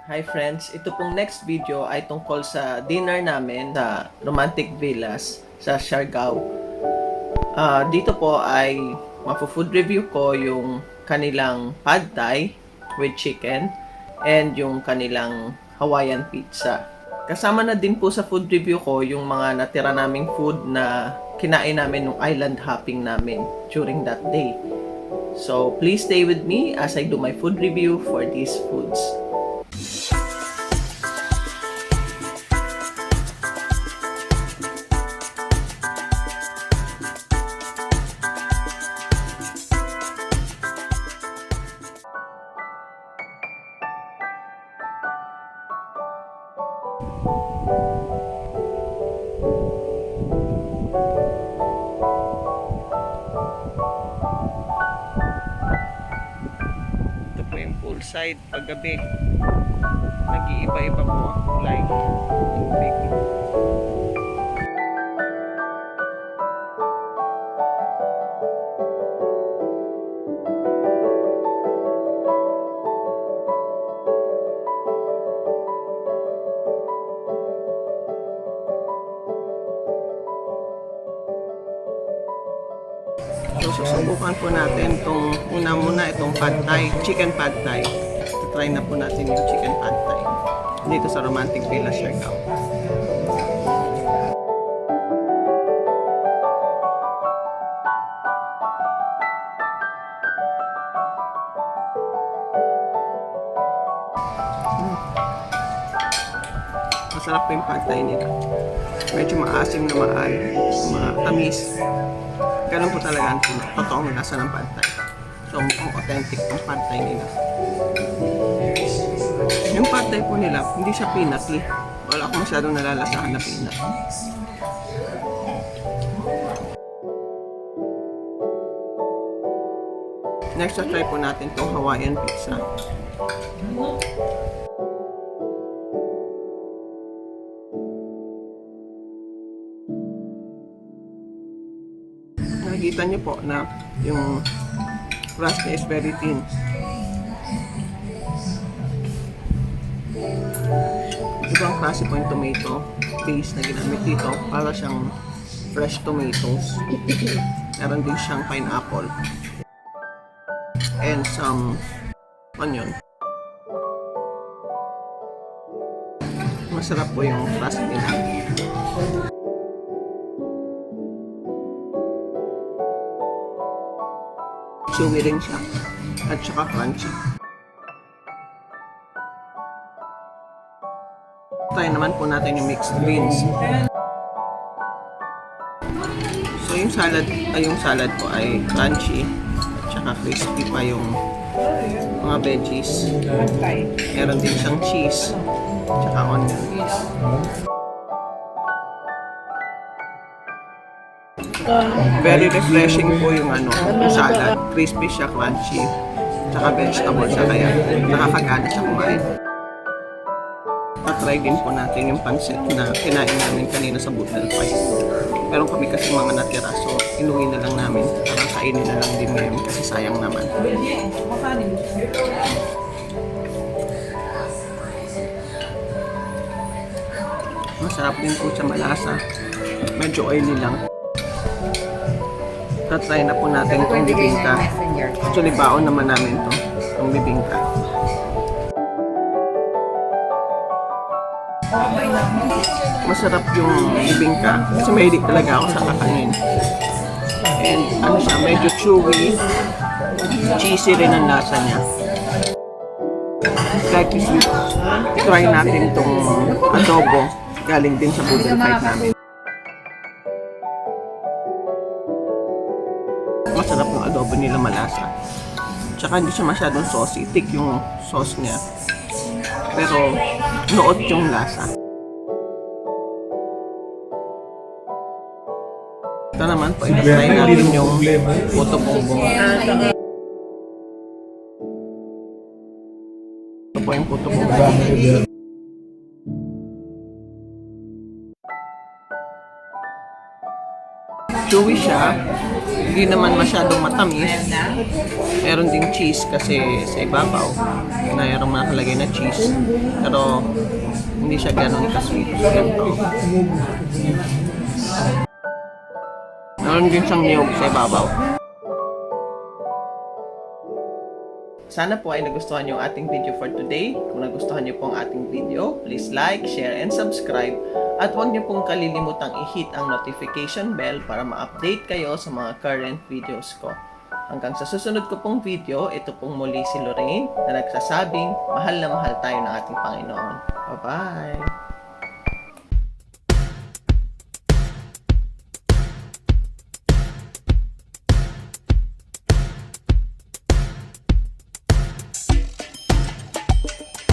Hi friends, ito pong next video ay tungkol sa dinner namin sa Romantic Villas sa Siargao. Dito po ay mapo-food review ko yung kanilang pad thai with chicken and yung kanilang Hawaiian pizza. Kasama na din po sa food review ko yung mga natira naming food na kinain namin nung island hopping namin during that day. So please stay with me as I do my food review for these foods. Ito po yung poolside paggabi. Nag-iiba-iba po ang kulay ng tubig. So, susubukan po natin itong muna itong pad thai, chicken pad thai. Try na po natin yung chicken pad thai dito sa Romantic Villa, Siargao. Masarap po yung pad thai nila. Medyo maasim na matamis. Ganun po talaga ang totoong lasa ng pad thai. So, mukhang authentic yung pad thai nila. Yung pad thai po nila, hindi siya peanut eh. Wala akong masyadong nalalasahan na peanut. Next, try po natin itong Hawaiian pizza. Nakikita niyo po na yung crust niya is very thin. Ibang klase po yung tomato paste na ginamit dito para siyang fresh tomatoes. Meron din siyang pineapple and some onion. Masarap po yung crust nila. Chewy rin siya at saka crunchy. Try naman po natin yung mixed greens. So yung salad po ay crunchy at saka crispy pa yung mga veggies. Meron din siyang cheese at saka onion. Very refreshing po yung salad. Crispy siya, crunchy, tsaka vegetable siya, kaya nakakagana siya kumain. Try din po natin yung pancit na kinain namin kanina sa Budal Pie. Meron kami kasi mga natira, so inuwi na lang namin. Parang kainin na lang din ngayon kasi sayang naman. Masarap din po siya, malasa. Medyo oily lang. Try na po natin itong bibingka. Actually, baon naman namin ito, itong bibingka. Masarap yung bibingka kasi mahilig talaga ako sa kakanin. And siya, medyo chewy, cheesy rin ang lasa niya. Like this week, try natin itong adobo galing din sa Budal Pie namin. Masarap yung adobo nila, malasa. Tsaka hindi siya masyadong saucy, thick yung sauce niya. Pero noot yung lasa. Ito naman po, try natin yung puto bongbong. Ito po yung puto bongbong. Chewy siya, Hindi naman masyadong matamis. Meron ding cheese kasi sa ibabaw. Mayroong nakalagay na cheese. Pero hindi siya ganun ka-sweet. Ganito. Meron din siyang niyog sa ibabaw. Sana po ay nagustuhan niyo ang ating video for today. Kung nagustuhan niyo po ang ating video, please like, share, and subscribe. At huwag niyo pong kalilimutang i-hit ang notification bell para ma-update kayo sa mga current videos ko. Hanggang sa susunod ko pong video, ito pong muli si Lorraine na nagsasabing mahal na mahal tayo ng ating Panginoon. Bye-bye!